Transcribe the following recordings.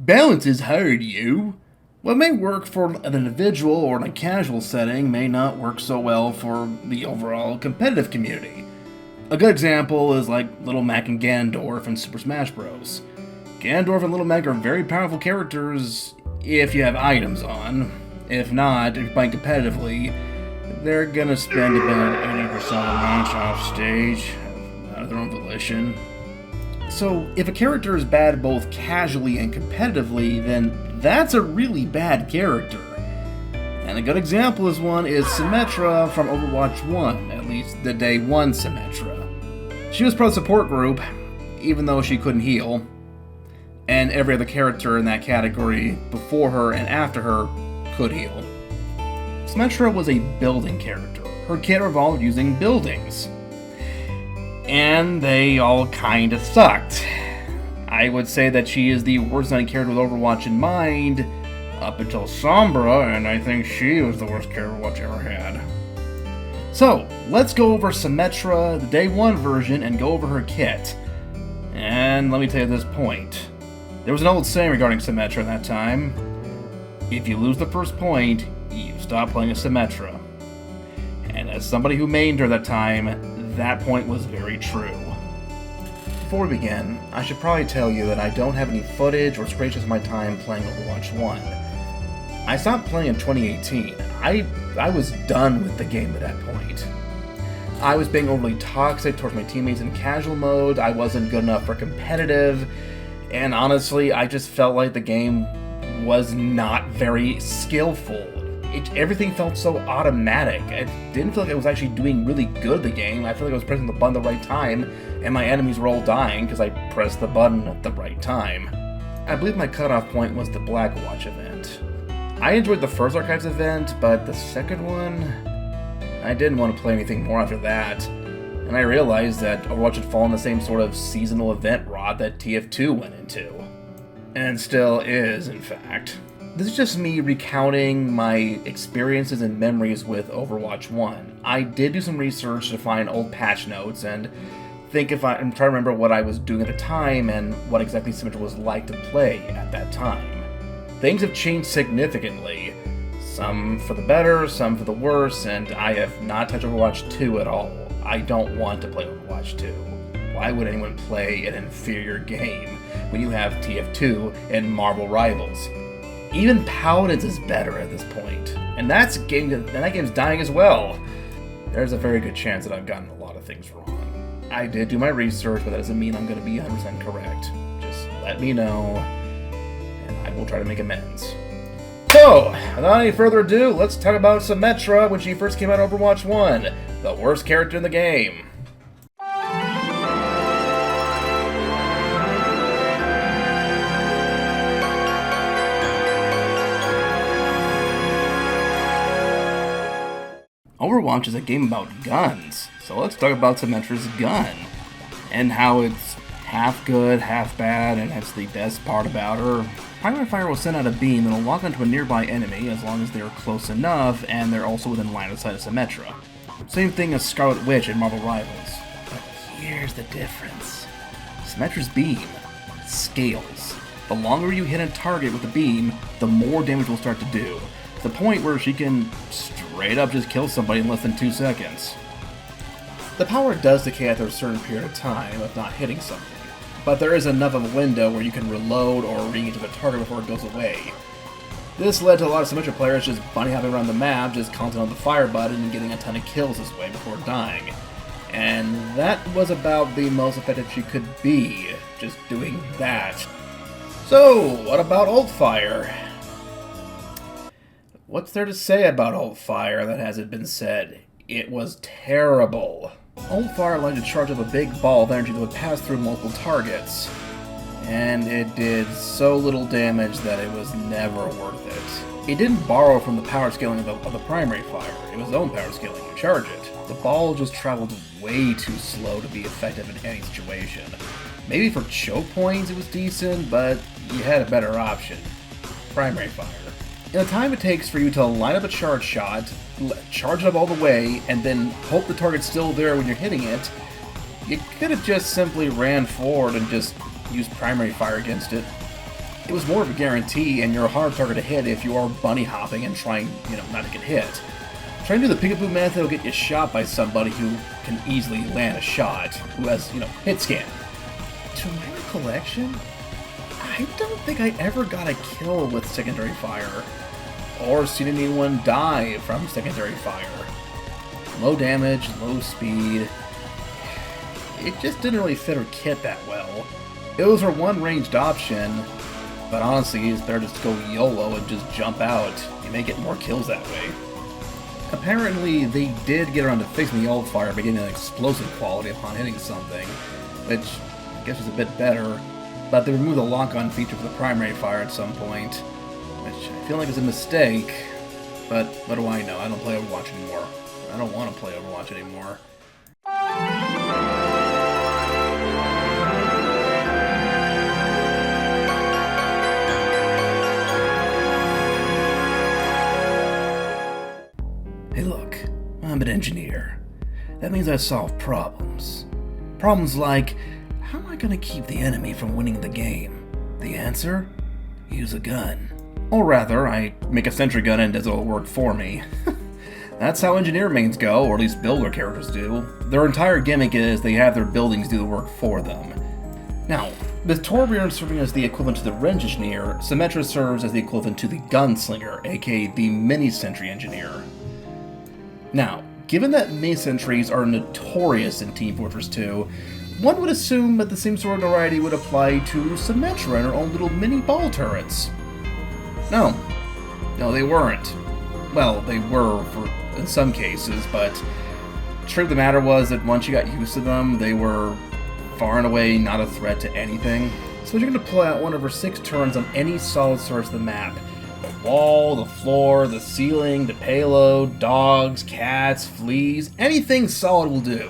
Balance is hard, you. What may work for an individual or in a casual setting may not work so well for the overall competitive community. A good example is like Little Mac and Ganondorf in Super Smash Bros. Ganondorf and Little Mac are very powerful characters if you have items on. If not, if you're playing competitively, they're gonna spend about 80% of the match off stage, out of their own volition. So, if a character is bad both casually and competitively, then that's a really bad character. And a good example is Symmetra from Overwatch 1, at least the Day 1 Symmetra. She was part of the support group, even though she couldn't heal, and every other character in that category before her and after her could heal. Symmetra was a building character. Her kit revolved using buildings. And they all kinda sucked. I would say that she is the worst design character with Overwatch in mind, up until Sombra, and I think she was the worst character Overwatch ever had. So, let's go over Symmetra, the Day 1 version, and go over her kit. And let me tell you this point. There was an old saying regarding Symmetra at that time. If you lose the first point, you stop playing as Symmetra. And as somebody who mained her at that time, that point was very true. Before we begin, I should probably tell you that I don't have any footage or screenshots of my time playing Overwatch 1. I stopped playing in 2018. I was done with the game at that point. I was being overly toxic towards my teammates in casual mode, I wasn't good enough for competitive, and honestly, I just felt like the game was not very skillful. Everything felt so automatic. I didn't feel like I was actually doing really good at the game. I feel like I was pressing the button at the right time, and my enemies were all dying because I pressed the button at the right time. I believe my cutoff point was the Blackwatch event. I enjoyed the first Archives event, but the second one, I didn't want to play anything more after that. And I realized that Overwatch had fallen the same sort of seasonal event rot that TF2 went into. And still is, in fact. This is just me recounting my experiences and memories with Overwatch 1. I did do some research to find old patch notes and I'm trying to remember what I was doing at the time and what exactly Symmetra was like to play at that time. Things have changed significantly. Some for the better, some for the worse, and I have not touched Overwatch 2 at all. I don't want to play Overwatch 2. Why would anyone play an inferior game when you have TF2 and Marvel Rivals? Even Paladins is better at this point, and that game's dying as well. There's a very good chance that I've gotten a lot of things wrong. I did do my research, but that doesn't mean I'm going to be 100% correct. Just let me know, and I will try to make amends. So, without any further ado, let's talk about Symmetra when she first came out of Overwatch 1, the worst character in the game. Overwatch is a game about guns, so let's talk about Symmetra's gun, and how it's half good, half bad, and that's the best part about her. Primary Fire will send out a beam and will lock onto a nearby enemy as long as they are close enough and they're also within line of sight of Symmetra. Same thing as Scarlet Witch in Marvel Rivals. But here's the difference. Symmetra's beam scales. The longer you hit a target with the beam, the more damage will start to do, to the point where she can straight up just kill somebody in less than 2 seconds. The power does decay after a certain period of time of not hitting something, but there is enough of a window where you can reload or re-engage the target before it goes away. This led to a lot of Symmetra players just bunny hopping around the map, just constantly on the fire button and getting a ton of kills this way before dying. And that was about the most effective she could be, just doing that. So, what about Ult Fire? What's there to say about Ult Fire that hasn't been said? It was terrible. Ult Fire allowed you to charge up a big ball of energy that would pass through multiple targets. And it did so little damage that it was never worth it. It didn't borrow from the power scaling of the primary fire. It was its own power scaling. You charge it. The ball just traveled way too slow to be effective in any situation. Maybe for choke points it was decent, but you had a better option. Primary fire. In the time it takes for you to line up a charge shot, charge it up all the way, and then hope the target's still there when you're hitting it, you could have just simply ran forward and just used primary fire against it. It was more of a guarantee, and you're a hard target to hit if you are bunny hopping and trying, not to get hit. Trying to do the peekaboo method will get you shot by somebody who can easily land a shot, who has, hit scan. To my recollection, I don't think I ever got a kill with secondary fire, or seen anyone die from secondary fire. Low damage, low speed. It just didn't really fit her kit that well. It was her one ranged option, but honestly, it's better just to go YOLO and just jump out. You may get more kills that way. Apparently, they did get around to fixing the old fire by getting an explosive quality upon hitting something, which I guess is a bit better, but they removed the lock-on feature for the primary fire at some point, which I feel like is a mistake, but what do I know? I don't play Overwatch anymore. I don't want to play Overwatch anymore. Hey look, I'm an engineer. That means I solve problems. Problems like, how am I gonna keep the enemy from winning the game? The answer? Use a gun. Or rather, I make a sentry gun and it does all the work for me. That's how engineer mains go, or at least builder characters do. Their entire gimmick is they have their buildings do the work for them. Now, with Torbjorn serving as the equivalent to the range engineer, Symmetra serves as the equivalent to the gunslinger, aka the mini-sentry engineer. Now, given that mini-sentries are notorious in Team Fortress 2, one would assume that the same sort of notoriety would apply to Symmetra and her own little mini ball turrets. No, they weren't. Well, they were in some cases, but the truth of the matter was that once you got used to them, they were far and away not a threat to anything. So you're going to pull out one of her 6 turrets on any solid surface of the map. The wall, the floor, the ceiling, the payload, dogs, cats, fleas, anything solid will do.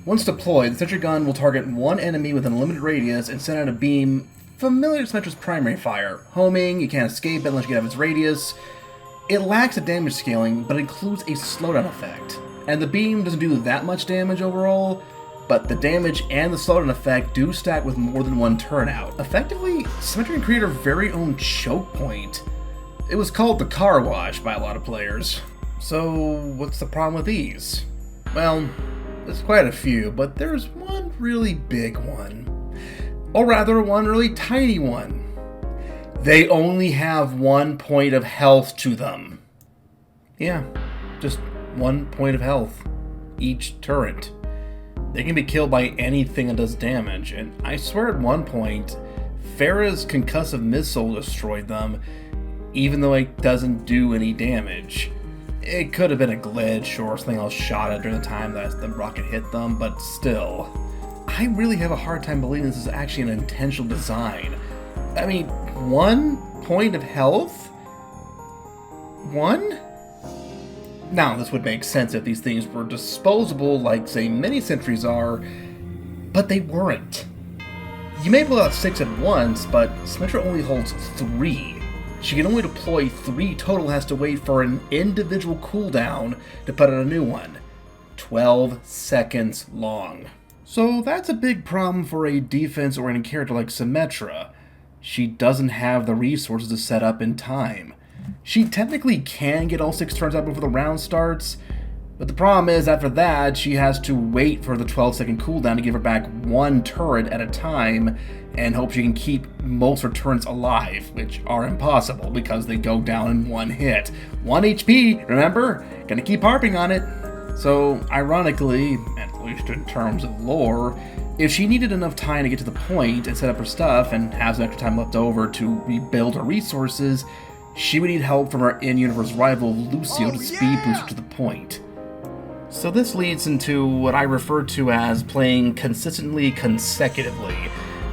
Once deployed, the sentry gun will target one enemy with an unlimited radius and send out a beam familiar to Symmetra's primary fire. Homing, you can't escape it unless you get out of its radius. It lacks a damage scaling, but includes a slowdown effect. And the beam doesn't do that much damage overall, but the damage and the slowdown effect do stack with more than one turnout. Effectively, Symmetra can create her very own choke point. It was called the car wash by a lot of players. So, what's the problem with these? Well, there's quite a few, but there's one really big one. Or rather, one really tiny one. They only have 1 point of health to them. Yeah, just 1 point of health. Each turret. They can be killed by anything that does damage, and I swear at one point, Pharah's concussive missile destroyed them, even though it doesn't do any damage. It could have been a glitch or something else shot it during the time that the rocket hit them, but still. I really have a hard time believing this is actually an intentional design. I mean, 1 point of health? 1? Now, this would make sense if these things were disposable like, say, mini-sentries are, but they weren't. You may blow out 6 at once, but Symmetra only holds 3. She can only deploy 3 total, has to wait for an individual cooldown to put on a new one. 12 seconds long. So that's a big problem for a defense-oriented character like Symmetra. She doesn't have the resources to set up in time. She technically can get all 6 turns out before the round starts, but the problem is after that she has to wait for the 12-second cooldown to give her back 1 turret at a time and hope she can keep most of her turrets alive, which are impossible because they go down in 1 hit. 1 HP, remember? Gonna keep harping on it. So, ironically, at least in terms of lore, if she needed enough time to get to the point and set up her stuff and has extra time left over to rebuild her resources, she would need help from her in-universe rival Lucio to speed boost her to the point. So this leads into what I refer to as playing consistently consecutively,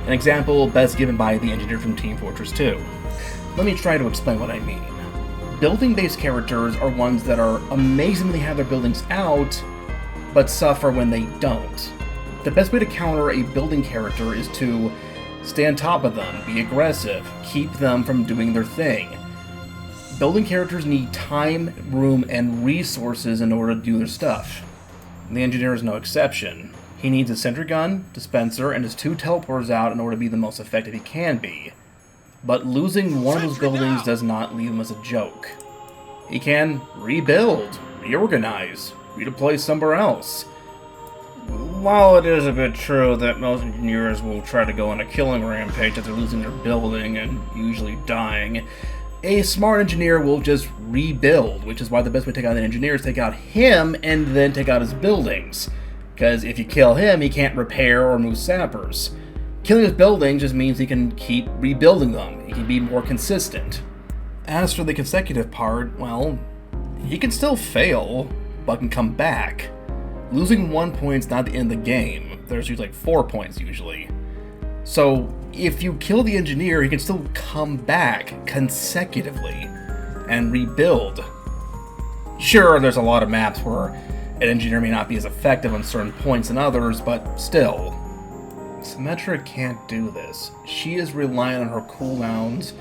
an example best given by the engineer from Team Fortress 2. Let me try to explain what I mean. Building-based characters are ones that are amazingly have their buildings out, but suffer when they don't. The best way to counter a building character is to stay on top of them, be aggressive, keep them from doing their thing. Building characters need time, room, and resources in order to do their stuff. The engineer is no exception. He needs a sentry gun, dispenser, and his 2 teleporters out in order to be the most effective he can be. But losing one of those buildings does not leave him as a joke. He can rebuild, reorganize, redeploy somewhere else. While it is a bit true that most engineers will try to go on a killing rampage after losing their building and usually dying, a smart engineer will just rebuild, which is why the best way to take out an engineer is take out him and then take out his buildings. Because if you kill him, he can't repair or move sappers. Killing his buildings just means he can keep rebuilding them. He can be more consistent. As for the consecutive part, well, he can still fail, but can come back. Losing 1 point is not the end of the game. There's usually like 4 points usually. So if you kill the engineer, he can still come back consecutively and rebuild. Sure, there's a lot of maps where an engineer may not be as effective on certain points than others, but still. Symmetra can't do this. She is reliant on her cooldowns,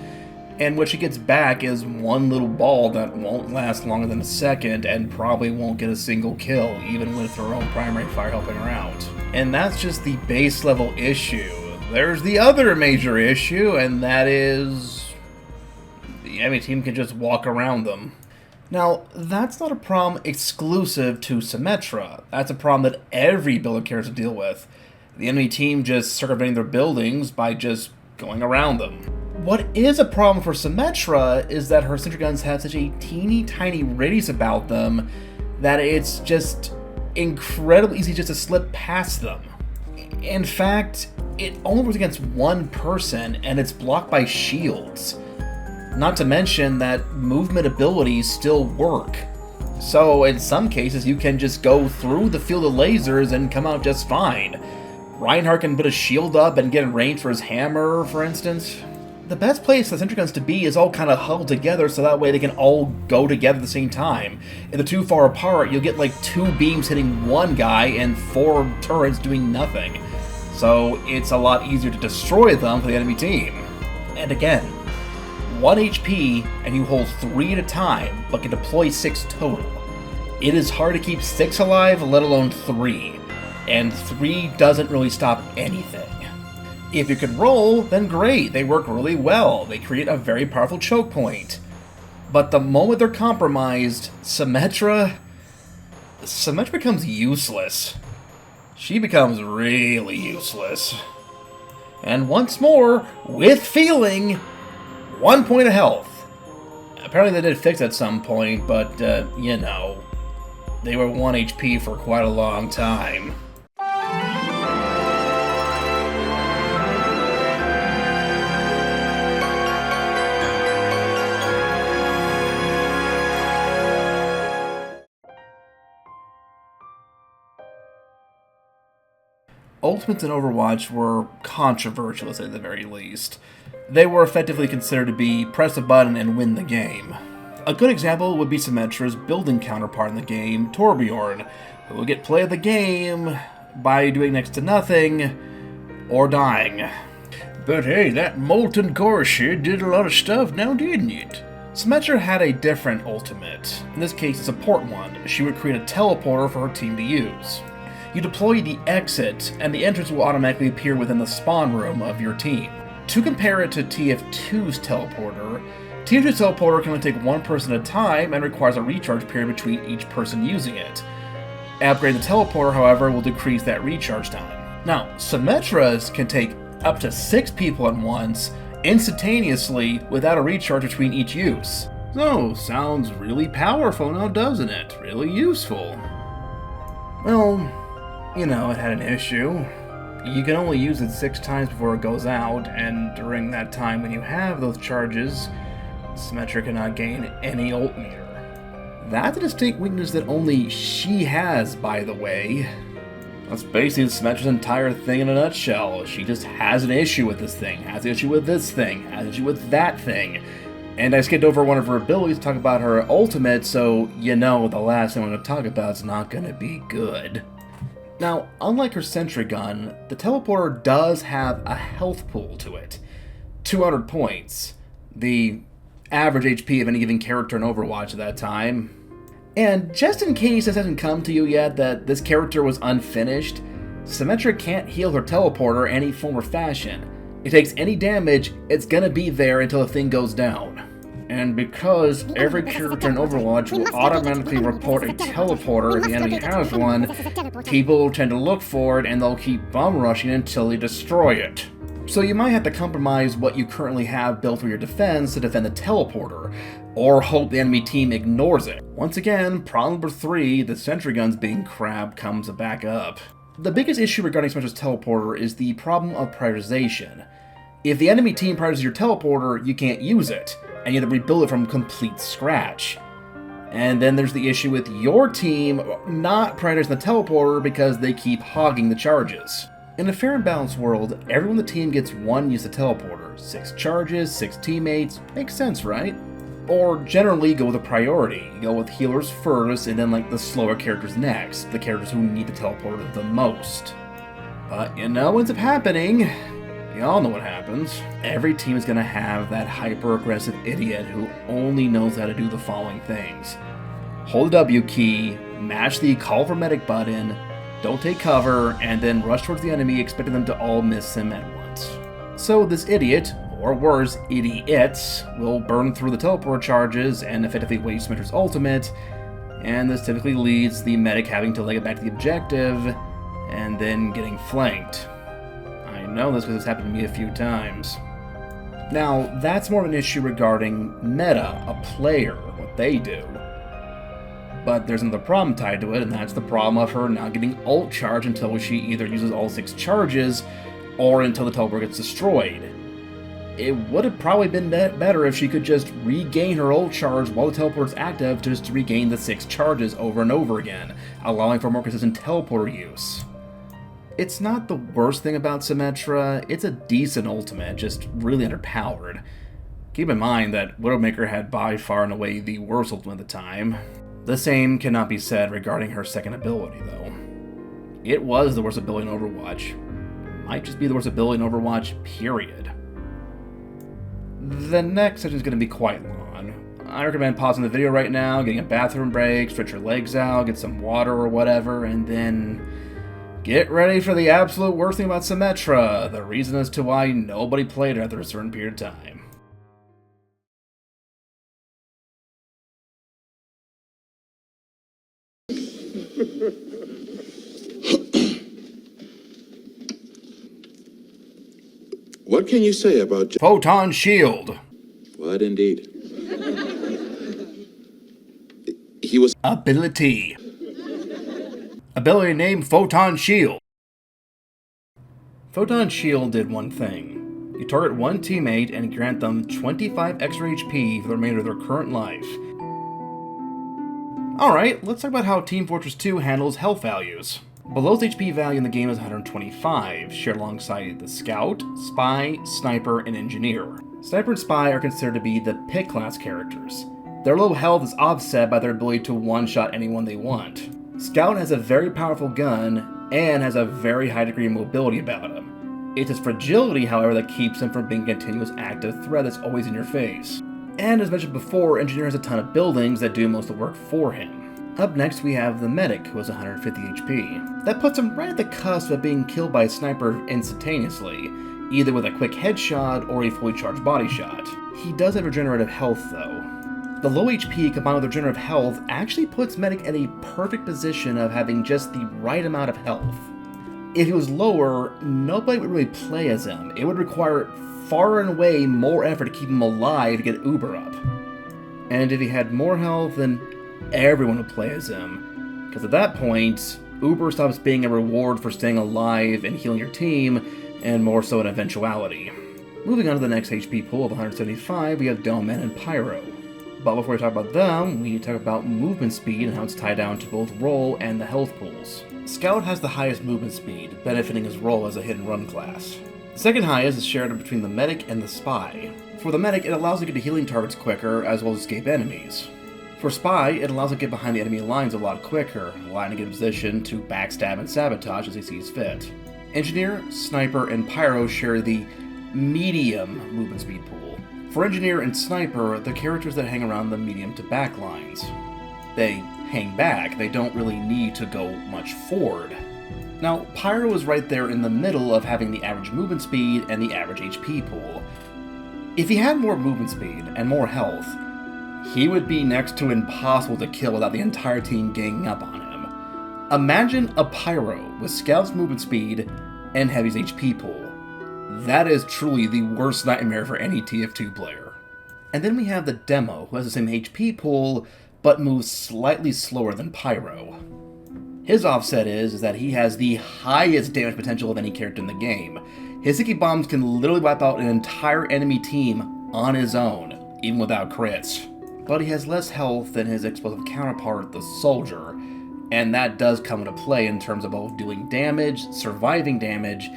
and what she gets back is one little ball that won't last longer than a second and probably won't get a single kill, even with her own primary fire helping her out. And that's just the base level issue. There's the other major issue, and that is the enemy team can just walk around them. Now, that's not a problem exclusive to Symmetra. That's a problem that every builder cares to deal with. The enemy team just circumventing their buildings by just going around them. What is a problem for Symmetra is that her sentry guns have such a teeny tiny radius about them that it's just incredibly easy just to slip past them. In fact, it only works against one person and it's blocked by shields. Not to mention that movement abilities still work. So in some cases you can just go through the field of lasers and come out just fine. Reinhardt can put a shield up and get in range for his hammer, for instance. The best place for sentry guns to be is all kind of huddled together so that way they can all go together at the same time. If they're too far apart, you'll get like 2 beams hitting one guy and 4 turrets doing nothing. So it's a lot easier to destroy them for the enemy team. And again, 1 HP and you hold 3 at a time, but can deploy 6 total. It is hard to keep 6 alive, let alone 3. And 3 doesn't really stop anything. If you can roll, then great, they work really well. They create a very powerful choke point. But the moment they're compromised, Symmetra becomes useless. She becomes really useless. And once more, with feeling, 1 point of health. Apparently they did fix at some point, but, you know, they were 1 HP for quite a long time. Ultimates in Overwatch were controversial, to say the very least. They were effectively considered to be press a button and win the game. A good example would be Symmetra's building counterpart in the game, Torbjorn, who would get play of the game by doing next to nothing or dying. But hey, that molten core shit did a lot of stuff now, didn't it? Symmetra had a different ultimate, in this case a support one. She would create a teleporter for her team to use. You deploy the exit, and the entrance will automatically appear within the spawn room of your team. To compare it to TF2's teleporter, TF2's teleporter can only take 1 person at a time and requires a recharge period between each person using it. Upgrading the teleporter, however, will decrease that recharge time. Now, Symmetra's can take up to 6 people at once, instantaneously, without a recharge between each use. So, sounds really powerful now, doesn't it? Really useful. Well, you know, it had an issue. You can only use it 6 times before it goes out, and during that time when you have those charges, Symmetra cannot gain any ult meter. That's a distinct weakness that only she has, by the way. That's basically Symmetra's entire thing in a nutshell. She just has an issue with this thing, has an issue with this thing, has an issue with that thing. And I skipped over one of her abilities to talk about her ultimate, so you know the last thing I'm going to talk about is not going to be good. Now, unlike her sentry gun, the teleporter does have a health pool to it. 200 points. The average HP of any given character in Overwatch at that time. And just in case this hasn't come to you yet that this character was unfinished, Symmetra can't heal her teleporter any form or fashion. It takes any damage, it's gonna be there until the thing goes down. And because every character in Overwatch will automatically report a teleporter if the enemy has one, people tend to look for it and they'll keep bomb rushing until they destroy it. So you might have to compromise what you currently have built for your defense to defend the teleporter, or hope the enemy team ignores it. Once again, problem number 3, the sentry guns being crap, comes back up. The biggest issue regarding Symmetra's teleporter is the problem of prioritization. If the enemy team prioritizes your teleporter, you can't use it, and you have to rebuild it from complete scratch. And then there's the issue with your team not prioritizing the teleporter because they keep hogging the charges. In a fair and balanced world, everyone on the team gets one use of teleporter. 6 charges, 6 teammates, makes sense, right? Or generally go with a priority. You go with healers first, and then like the slower characters next, the characters who need the teleporter the most. But you know what ends up happening? You all know what happens. Every team is going to have that hyper-aggressive idiot who only knows how to do the following things. Hold the W key, mash the call for medic button, don't take cover, and then rush towards the enemy expecting them to all miss him at once. So this idiot, or worse, idiots, will burn through the teleport charges and effectively waste Symmetra's ultimate, and this typically leads the medic having to leg it back to the objective, and then getting flanked. I know this because it's happened to me a few times. Now, that's more of an issue regarding meta, a player, what they do. But there's another problem tied to it, and that's the problem of her not getting ult charge until she either uses all 6 charges, or until the teleport gets destroyed. It would have probably been better if she could just regain her ult charge while the teleport's active, just to regain the 6 charges over and over again, allowing for more consistent teleporter use. It's not the worst thing about Symmetra, it's a decent ultimate, just really underpowered. Keep in mind that Widowmaker had by far and away the worst ultimate at the time. The same cannot be said regarding her second ability, though. It was the worst ability in Overwatch. Might just be the worst ability in Overwatch, period. The next section is going to be quite long. I recommend pausing the video right now, getting a bathroom break, stretch your legs out, get some water or whatever, and then get ready for the absolute worst thing about Symmetra, the reason as to why nobody played her after a certain period of time. What can you say about Photon Shield. What indeed? He was Ability. Ability name Photon Shield. Photon Shield did one thing. You target one teammate and grant them 25 extra HP for the remainder of their current life. Alright, let's talk about how Team Fortress 2 handles health values. Below's HP value in the game is 125, shared alongside the Scout, Spy, Sniper, and Engineer. Sniper and Spy are considered to be the pick class characters. Their low health is offset by their ability to one-shot anyone they want. Scout has a very powerful gun, and has a very high degree of mobility about him. It's his fragility, however, that keeps him from being a continuous active threat that's always in your face. And as mentioned before, Engineer has a ton of buildings that do most of the work for him. Up next we have the Medic, who has 150 HP. That puts him right at the cusp of being killed by a sniper instantaneously, either with a quick headshot or a fully charged body shot. He does have regenerative health though. The low HP combined with regenerative health actually puts Medic in a perfect position of having just the right amount of health. If he was lower, nobody would really play as him. It would require far and away more effort to keep him alive to get Uber up. And if he had more health, then everyone would play as him. Because at that point, Uber stops being a reward for staying alive and healing your team, and more so an eventuality. Moving on to the next HP pool of 175, we have Doman and Pyro. But before we talk about them, we need to talk about movement speed and how it's tied down to both roll and the health pools. Scout has the highest movement speed, benefiting his role as a hit-and-run class. The second highest is shared between the Medic and the Spy. For the Medic, it allows you to get to healing targets quicker, as well as escape enemies. For Spy, it allows him to get behind the enemy lines a lot quicker, allowing him to get in position to backstab and sabotage as he sees fit. Engineer, Sniper, and Pyro share the medium movement speed pool. For Engineer and Sniper, they're characters that hang around the medium to back lines. They hang back, they don't really need to go much forward. Now, Pyro is right there in the middle of having the average movement speed and the average HP pool. If he had more movement speed and more health, he would be next to impossible to kill without the entire team ganging up on him. Imagine a Pyro with Scout's movement speed and Heavy's HP pool. That is truly the worst nightmare for any TF2 player. And then we have the Demo, who has the same HP pool, but moves slightly slower than Pyro. His offset is that he has the highest damage potential of any character in the game. His sticky bombs can literally wipe out an entire enemy team on his own, even without crits. But he has less health than his explosive counterpart, the Soldier, and that does come into play in terms of both doing damage, surviving damage,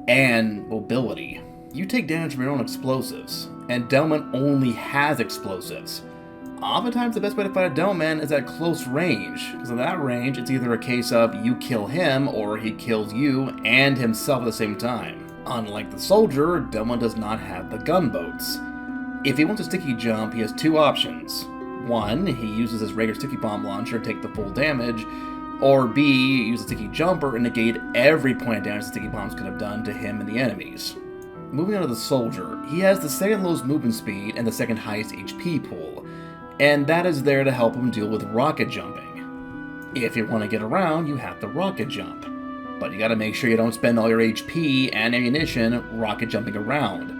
and mobility. You take damage from your own explosives, and Delman only has explosives. Oftentimes the best way to fight a Delman is at close range, because in that range it's either a case of you kill him or he kills you and himself at the same time. Unlike the Soldier, Delman does not have the gunboats. If he wants a sticky jump, he has two options. One, he uses his regular sticky bomb launcher to take the full damage, or B, use a sticky jumper and negate every point of damage the sticky bombs could have done to him and the enemies. Moving on to the Soldier, he has the second lowest movement speed and the second highest HP pool, and that is there to help him deal with rocket jumping. If you want to get around, you have to rocket jump, but you gotta make sure you don't spend all your HP and ammunition rocket jumping around.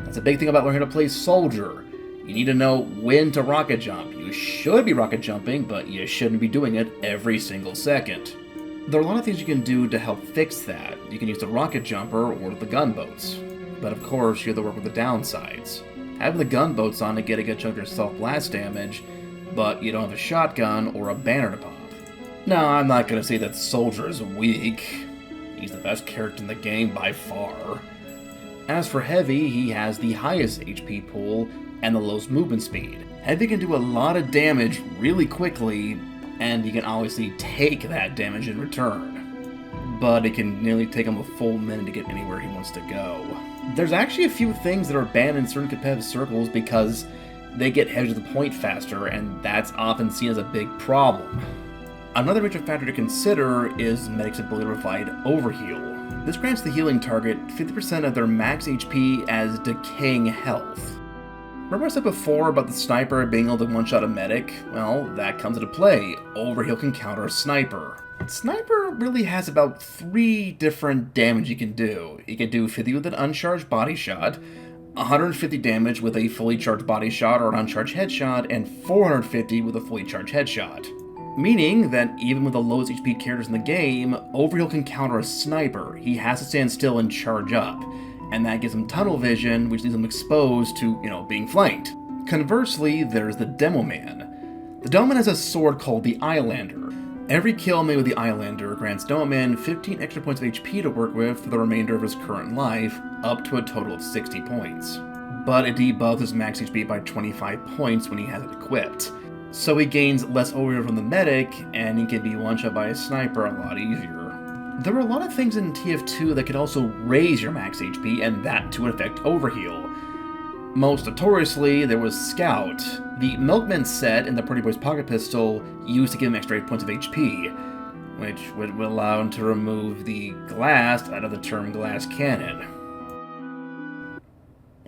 That's a big thing about learning how to play Soldier. You need to know when to rocket jump. You should be rocket jumping, but you shouldn't be doing it every single second. There are a lot of things you can do to help fix that. You can use the rocket jumper or the gunboats. But of course, you have to work with the downsides. Having the gunboats on to get a good chunk of your self-blast damage, but you don't have a shotgun or a banner to pop. Now, I'm not going to say that Soldier is weak. He's the best character in the game by far. As for Heavy, he has the highest HP pool and the lowest movement speed. Heavy can do a lot of damage really quickly, and he can obviously take that damage in return. But it can nearly take him a full minute to get anywhere he wants to go. There's actually a few things that are banned in certain competitive circles because they get Heavy to the point faster, and that's often seen as a big problem. Another major factor to consider is Medic's ability to provide overheal. This grants the healing target 50% of their max HP as decaying health. Remember I said before about the Sniper being able to one-shot a Medic? Well, that comes into play. Overheal can counter a Sniper. Sniper really has about 3 different damage he can do. He can do 50 with an uncharged body shot, 150 damage with a fully charged body shot or an uncharged headshot, and 450 with a fully charged headshot. Meaning that even with the lowest HP characters in the game, Overheal can counter a Sniper. He has to stand still and charge up, and that gives him tunnel vision, which leaves him exposed to, being flanked. Conversely, there's the Demo Man. The Demo Man has a sword called the Islander. Every kill made with the Islander grants Demo Man 15 extra points of HP to work with for the remainder of his current life, up to a total of 60 points. But it debuffs his max HP by 25 points when he has it equipped. So he gains less overheal from the Medic, and he can be one-shot by a Sniper a lot easier. There are a lot of things in TF2 that can also raise your max HP, and that to affect overheal. Most notoriously, there was Scout. The Milkman set in the Pretty Boy's pocket pistol used to give him extra 8 points of HP, which would allow him to remove the glass out of the term glass cannon.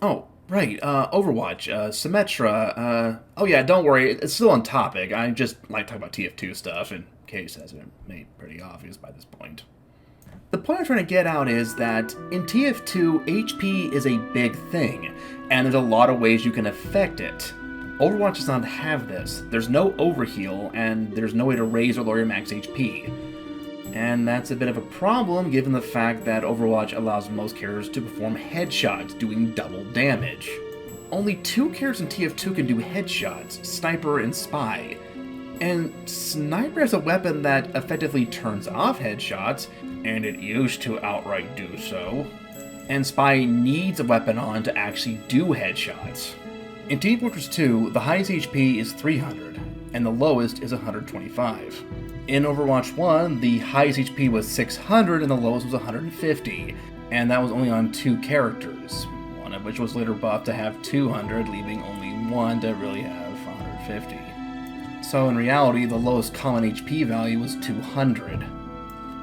Oh, right, Overwatch, Symmetra, oh yeah, don't worry, it's still on topic. I just like talking about TF2 stuff, in case it hasn't been made pretty obvious by this point. The point I'm trying to get out is that in TF2, HP is a big thing, and there's a lot of ways you can affect it. Overwatch does not have this. There's no overheal, and there's no way to raise or lower your max HP. And that's a bit of a problem given the fact that Overwatch allows most characters to perform headshots, doing double damage. Only 2 characters in TF2 can do headshots, Sniper and Spy. And Sniper is a weapon that effectively turns off headshots, and it used to outright do so. And Spy needs a weapon on to actually do headshots. In Team Fortress 2, the highest HP is 300, and the lowest is 125. In Overwatch 1, the highest HP was 600 and the lowest was 150, and that was only on 2 characters, one of which was later buffed to have 200, leaving only one to really have 150. So in reality, the lowest common HP value was 200.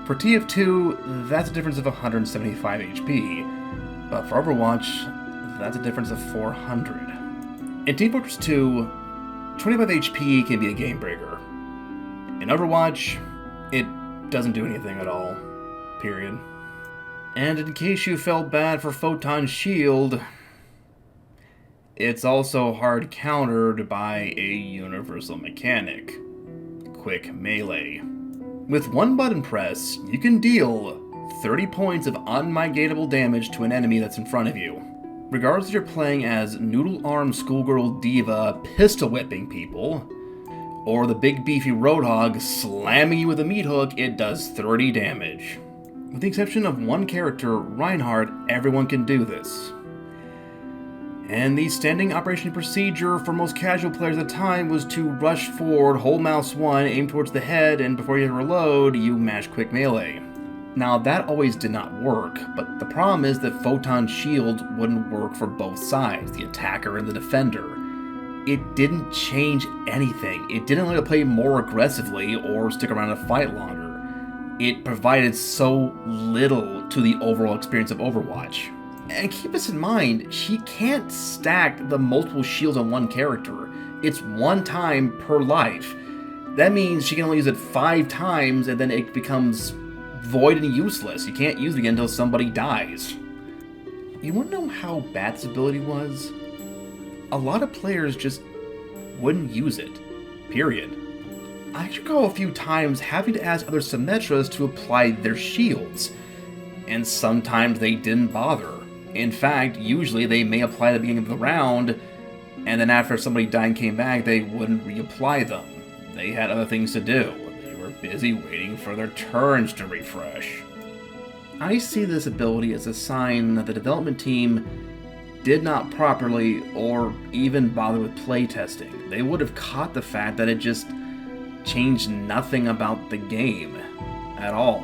For TF2, that's a difference of 175 HP, but for Overwatch, that's a difference of 400. In Team Fortress 2, 25 HP can be a game breaker. In Overwatch, it doesn't do anything at all. Period. And in case you felt bad for Photon Shield, it's also hard countered by a universal mechanic: quick melee. With one button press, you can deal 30 points of unmitigable damage to an enemy that's in front of you. Regardless if you're playing as noodle-armed schoolgirl diva pistol whipping people, or the big beefy roadhog slamming you with a meat hook, it does 30 damage. With the exception of one character, Reinhardt, everyone can do this. And the standing operation procedure for most casual players at the time was to rush forward, hold mouse 1, aim towards the head, and before you reload, you mash quick melee. Now that always did not work, but the problem is that Photon Shield wouldn't work for both sides, the attacker and the defender. It didn't change anything. It didn't let you play more aggressively or stick around and fight longer. It provided so little to the overall experience of Overwatch. And keep this in mind, she can't stack the multiple shields on one character. It's one time per life. That means she can only use it 5 times and then it becomes void and useless. You can't use it again until somebody dies. You wanna know how bad this ability was? A lot of players just wouldn't use it. Period. I actually recall a few times having to ask other Symmetras to apply their shields, and sometimes they didn't bother. In fact, usually they may apply at the beginning of the round, and then after somebody died and came back, they wouldn't reapply them. They had other things to do. They were busy waiting for their turns to refresh. I see this ability as a sign that the development team did not properly or even bother with playtesting. They would have caught the fact that it just changed nothing about the game at all.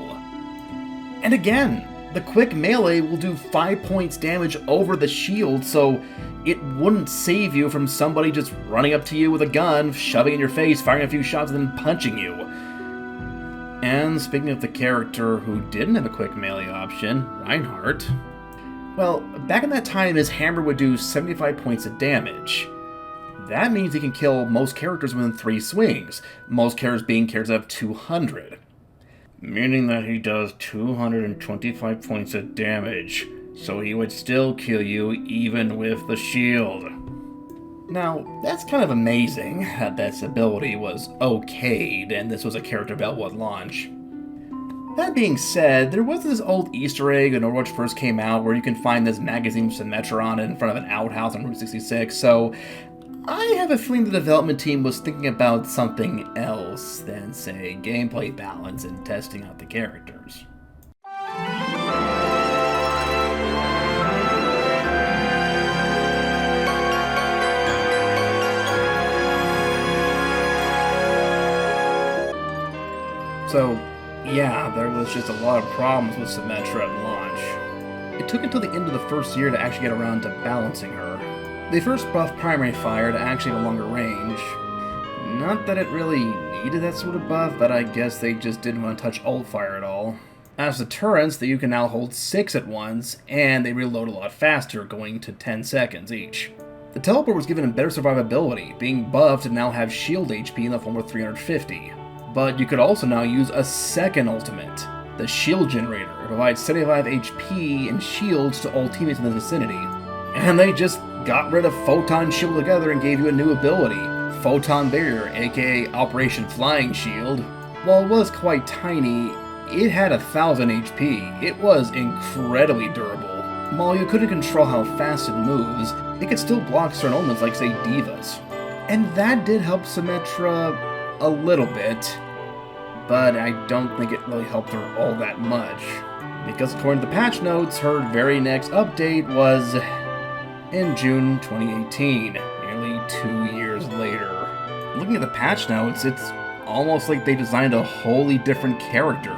And again, the quick melee will do 5 points damage over the shield, so it wouldn't save you from somebody just running up to you with a gun, shoving it in your face, firing a few shots, and then punching you. And speaking of the character who didn't have a quick melee option, Reinhardt, well, back in that time, his hammer would do 75 points of damage. That means he can kill most characters within 3 swings, most characters being characters of 200. Meaning that he does 225 points of damage, so he would still kill you even with the shield. Now, that's kind of amazing that this ability was okayed and this was a character available at launch. That being said, there was this old Easter egg when Overwatch first came out where you can find this magazine Symmetra on it in front of an outhouse on Route 66, so I have a feeling the development team was thinking about something else than, say, gameplay balance and testing out the characters. So, yeah, there was just a lot of problems with Symmetra at launch. It took until the end of the first year to actually get around to balancing her. They first buffed primary fire to actually have a longer range. Not that it really needed that sort of buff, but I guess they just didn't want to touch ult fire at all. As the turrets, that you can now hold 6 at once, and they reload a lot faster, going to 10 seconds each. The teleport was given a better survivability, being buffed to now have shield HP in the form of 350. But you could also now use a second ultimate, the shield generator. It provides 75 HP and shields to all teammates in the vicinity. And they just got rid of Photon Shield together and gave you a new ability, Photon Barrier, aka Operation Flying Shield. While it was quite tiny, it had 1000 HP. It was incredibly durable. While you couldn't control how fast it moves, it could still block certain elements like, say, divas. And that did help Symmetra a little bit, but I don't think it really helped her all that much. Because according to the patch notes, her very next update was in June 2018, nearly 2 years later. Looking at the patch notes, it's almost like they designed a wholly different character.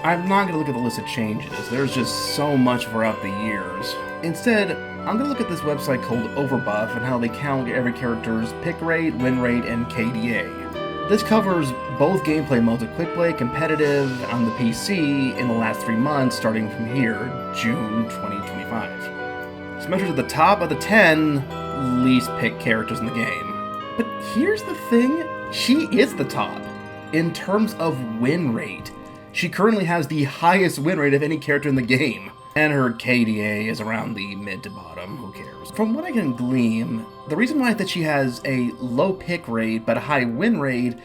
I'm not going to look at the list of changes, there's just so much throughout the years. Instead, I'm going to look at this website called Overbuff and how they count every character's pick rate, win rate, and KDA. This covers both gameplay modes of Quick Play, Competitive, on the PC in the last 3 months, starting from here, June 2025. Symmetra's at the top of the 10 least picked characters in the game. But here's the thing, she is the top in terms of win rate. She currently has the highest win rate of any character in the game. And her KDA is around the mid to bottom, who cares? From what I can glean, the reason why that she has a low pick rate but a high win rate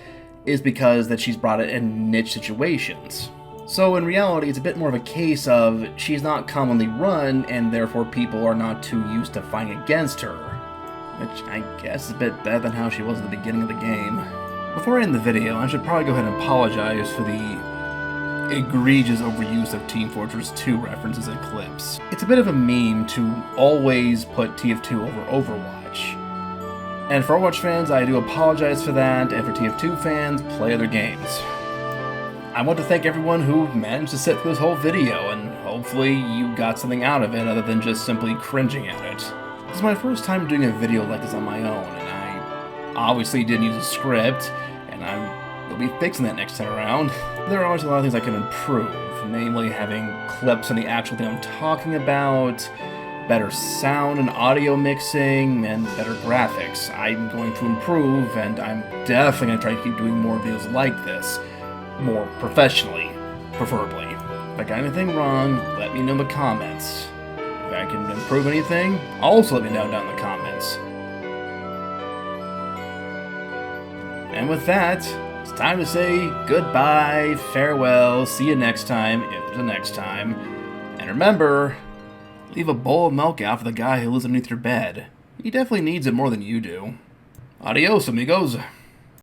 is because that she's brought it in niche situations. So in reality, it's a bit more of a case of she's not commonly run, and therefore people are not too used to fighting against her. Which I guess is a bit better than how she was at the beginning of the game. Before I end the video, I should probably go ahead and apologize for the egregious overuse of Team Fortress 2 references in clips. It's a bit of a meme to always put TF2 over Overwatch. And for Overwatch fans, I do apologize for that, and for TF2 fans, play other games. I want to thank everyone who managed to sit through this whole video, and hopefully you got something out of it other than just simply cringing at it. This is my first time doing a video like this on my own, and I obviously didn't use a script, and I'll be fixing that next time around. There are always a lot of things I can improve, namely having clips on the actual thing I'm talking about, better sound and audio mixing, and better graphics. I'm going to improve, and I'm definitely going to try to keep doing more videos like this. More professionally, preferably. If I got anything wrong, let me know in the comments. If I can improve anything, also let me know down in the comments. And with that, it's time to say goodbye, farewell, see you next time, if there's a next time. And remember, leave a bowl of milk out for the guy who lives underneath your bed. He definitely needs it more than you do. Adios, amigos.